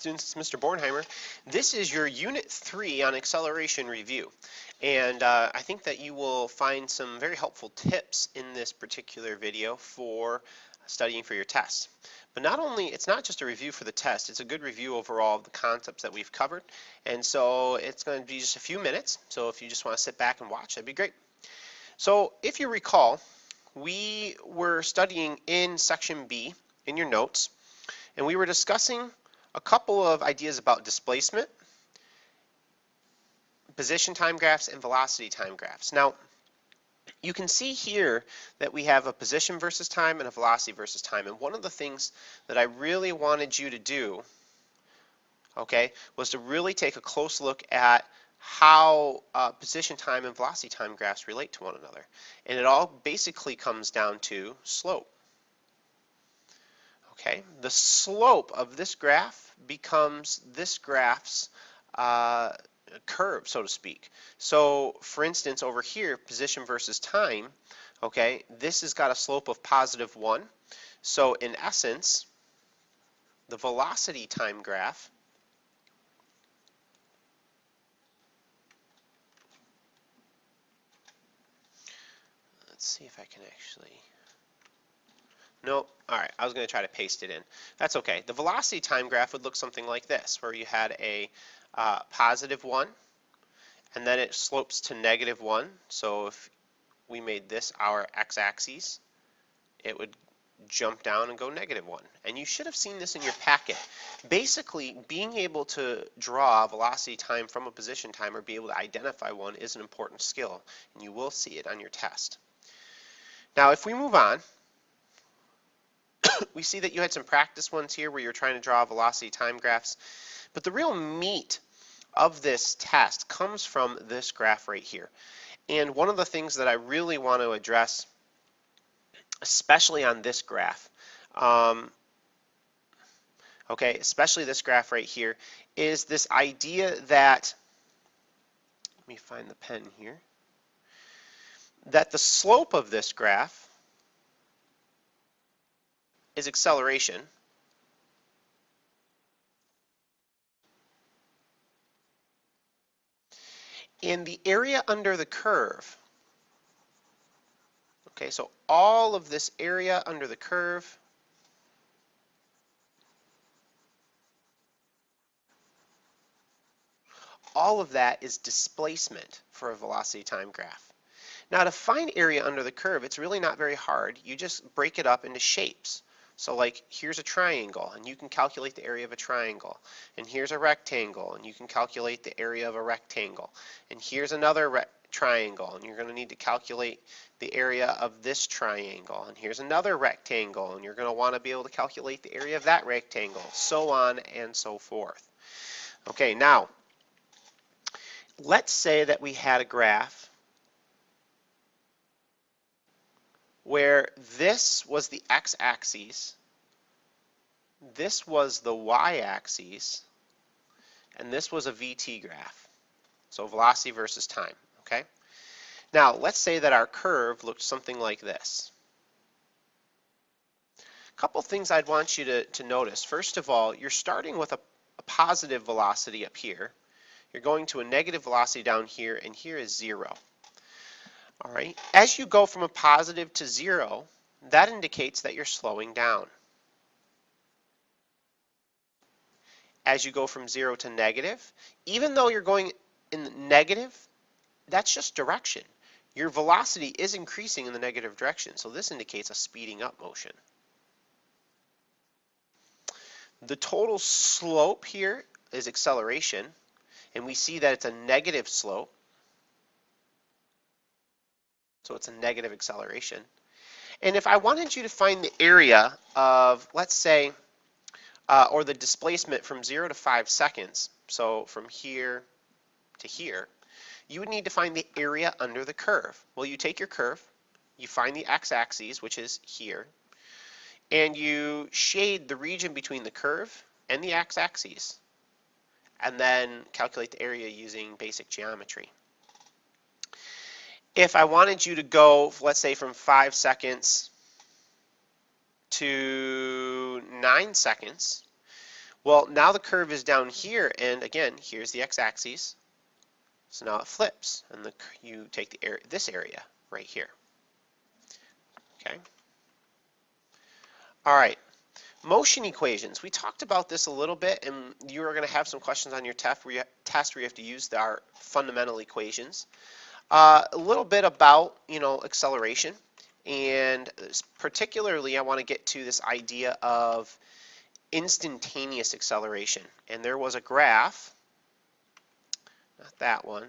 students, it's Mr. Bornheimer. This is your Unit 3 on acceleration review. And I think that you will find some very helpful tips in this particular video for studying for your test. But not only, it's not just a review for the test, it's a good review overall of the concepts that we've covered. And so it's going to be just a few minutes. So if you just want to sit back and watch, that'd be great. So if you recall, we were studying in section B in your notes, and we were discussing a couple of ideas about displacement, position time graphs, and velocity time graphs. Now, you can see here that we have a position versus time and a velocity versus time. And one of the things that I really wanted you to do, okay, was to really take a close look at how position time and velocity time graphs relate to one another. And it all basically comes down to slope. Okay, the slope of this graph becomes this graph's curve, so to speak. So for instance, over here, position versus time, okay, this has got a slope of +1. So in essence, the velocity time graph let's see if I can actually, nope, all right, I was going to try to paste it in. That's okay. The velocity time graph would look something like this, where you had a +1, and then it slopes to -1. So if we made this our x-axis, it would jump down and go -1. And you should have seen this in your packet. Basically, being able to draw velocity time from a position time or be able to identify one is an important skill, and you will see it on your test. Now, if we move on, we see that you had some practice ones here where you're trying to draw velocity time graphs, but the real meat of this test comes from this graph right here. And one of the things that I really want to address, especially on this graph, okay, especially this graph right here, is this idea that, let me find the pen here, that the slope of this graph is acceleration, and the area under the curve, okay, so all of this area under the curve all of that is displacement for a velocity time graph. Now, to find area under the curve, it's really not very hard. You just break it up into shapes. So like here's a triangle, and you can calculate the area of a triangle. And here's a rectangle, and you can calculate the area of a rectangle. And here's another triangle, and you're going to need to calculate the area of this triangle. And here's another rectangle, and you're going to want to be able to calculate the area of that rectangle, so on and so forth. Okay, now, let's say that we had a graph where this was the x-axis, this was the y-axis, and this was a VT graph. So velocity versus time, okay? Now, let's say that our curve looked something like this. A couple things I'd want you to notice. First of all, you're starting with a positive velocity up here. You're going to a negative velocity down here, and here is 0. All right. As you go from a positive to 0, that indicates that you're slowing down. As you go from 0 to negative, even though you're going in the negative, that's just direction. Your velocity is increasing in the negative direction, so this indicates a speeding up motion. The total slope here is acceleration, and we see that it's a negative slope. So it's a negative acceleration. And if I wanted you to find the area of, let's say, or the displacement from 0 to 5 seconds, so from here to here, you would need to find the area under the curve. Well, you take your curve, you find the x-axis, which is here, and you shade the region between the curve and the x-axis, and then calculate the area using basic geometry. If I wanted you to go, let's say, from 5 seconds to 9 seconds, Well, now the curve is down here, and again, here's the x-axis. So now it flips, and you take this area right here. Okay. All right. Motion equations. We talked about this a little bit, and you are going to have some questions on your test where you have to use our fundamental equations. A little bit about, acceleration, and particularly I want to get to this idea of instantaneous acceleration. And there was a graph, not that one,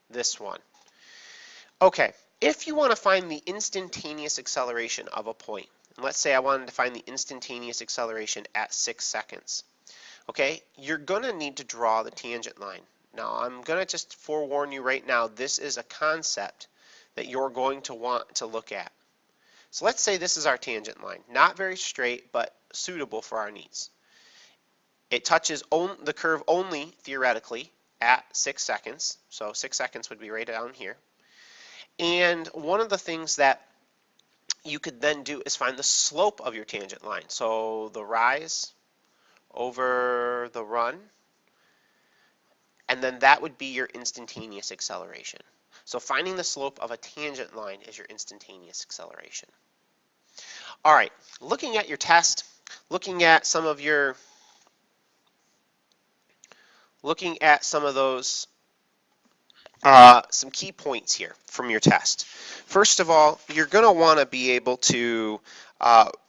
this one. Okay, if you want to find the instantaneous acceleration of a point, and let's say I wanted to find the instantaneous acceleration at 6 seconds, okay, you're going to need to draw the tangent line. Now, I'm going to just forewarn you right now, this is a concept that you're going to want to look at. So let's say this is our tangent line. Not very straight, but suitable for our needs. It touches the curve only, theoretically, at 6 seconds. So 6 seconds would be right down here. And one of the things that you could then do is find the slope of your tangent line. So the rise over the run, and then that would be your instantaneous acceleration. So finding the slope of a tangent line is your instantaneous acceleration. All right, looking at your test, looking at some of those some key points here from your test. First of all, you're going to want to be able to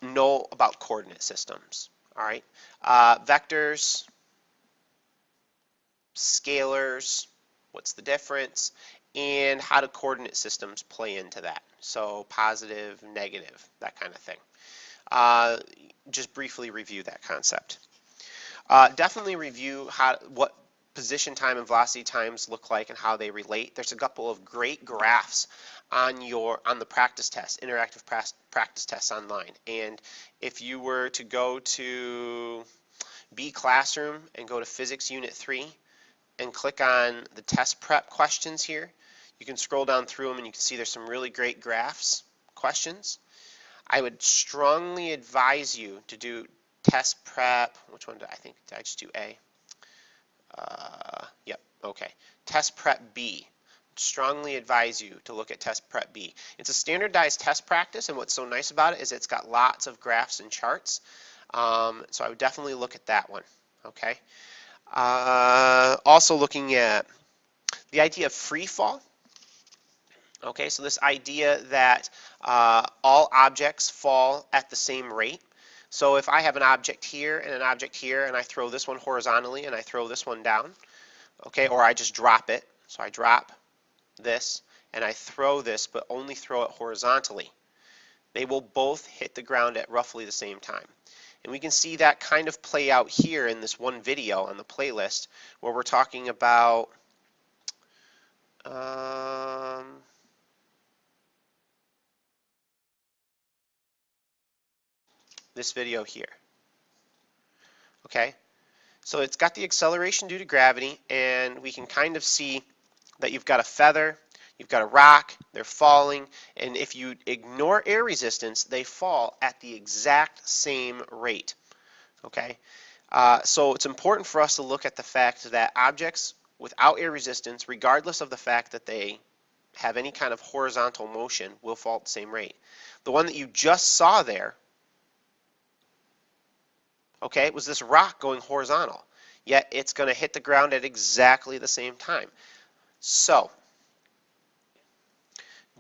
know about coordinate systems. All right, vectors, scalars, what's the difference, and how do coordinate systems play into that. So positive, negative, that kind of thing. Just briefly review that concept. Definitely review what position time and velocity times look like and how they relate. There's a couple of great graphs on the practice test, interactive practice tests online. And if you were to go to B Classroom and go to Physics Unit 3 and click on the test prep questions here, you can scroll down through them and you can see there's some really great graphs, questions. I would strongly advise you to do test prep. Which one did I just do A? Yep, okay. Test prep B. Strongly advise you to look at test prep B. It's a standardized test practice, and what's so nice about it is it's got lots of graphs and charts. So I would definitely look at that one. Okay. Also looking at the idea of free fall. Okay, so this idea that all objects fall at the same rate. So if I have an object here and an object here, and I throw this one horizontally and I throw this one down, okay, or I just drop it. So I drop this and I throw this, but only throw it horizontally. They will both hit the ground at roughly the same time. And we can see that kind of play out here in this one video on the playlist where we're talking about this video here. Okay, so it's got the acceleration due to gravity, and we can kind of see that you've got a feather, you've got a rock, they're falling, and if you ignore air resistance, they fall at the exact same rate. Okay, so it's important for us to look at the fact that objects without air resistance, regardless of the fact that they have any kind of horizontal motion, will fall at the same rate. The one that you just saw there, okay, was this rock going horizontal, yet it's going to hit the ground at exactly the same time. So,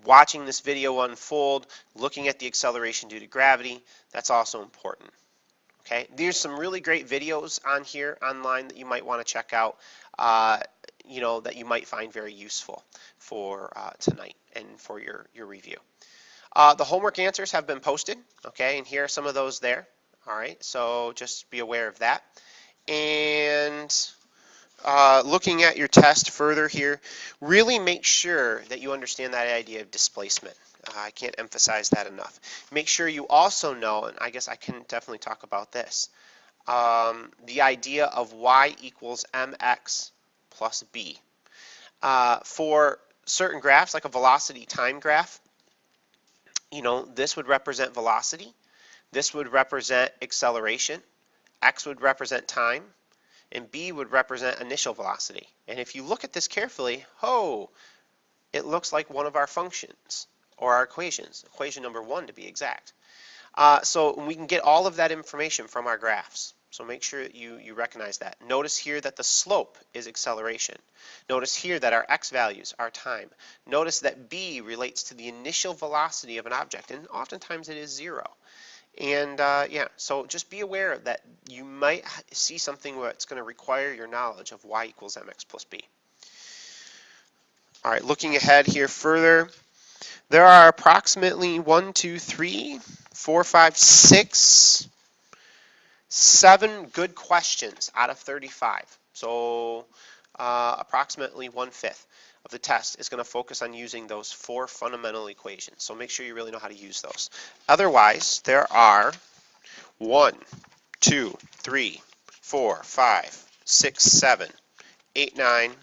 watching this video unfold, looking at the acceleration due to gravity, that's also important. Okay, there's some really great videos on here online that you might want to check out, that you might find very useful for tonight and for your review. The homework answers have been posted, okay, and here are some of those there. All right, so just be aware of that. And looking at your test further here, really make sure that you understand that idea of displacement. I can't emphasize that enough. Make sure you also know, and I guess I can definitely talk about this, the idea of y equals mx plus b. For certain graphs, like a velocity time graph, this would represent velocity. This would represent acceleration, X would represent time, and B would represent initial velocity. And if you look at this carefully, it looks like one of our functions, or our equations, equation number 1 to be exact. So we can get all of that information from our graphs. So make sure that you recognize that. Notice here that the slope is acceleration. Notice here that our x values are time. Notice that b relates to the initial velocity of an object, and oftentimes it is 0. And yeah, so just be aware that you might see something that's going to require your knowledge of y equals mx plus b. All right, looking ahead here further, there are approximately 1, 2, 3, 4, 5, 6, 7 good questions out of 35. So approximately 1/5 of the test is going to focus on using those 4 fundamental equations. So make sure you really know how to use those. Otherwise, there are 1, 2, 3, 4, 5, 6, 7, 8, 9,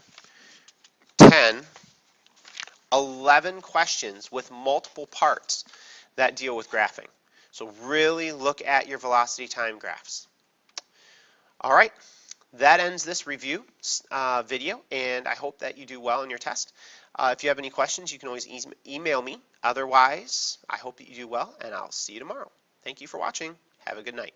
10, 11 questions with multiple parts that deal with graphing. So really look at your velocity time graphs. All right, that ends this review video, and I hope that you do well in your test. If you have any questions, you can always email me. Otherwise, I hope that you do well, and I'll see you tomorrow. Thank you for watching. Have a good night.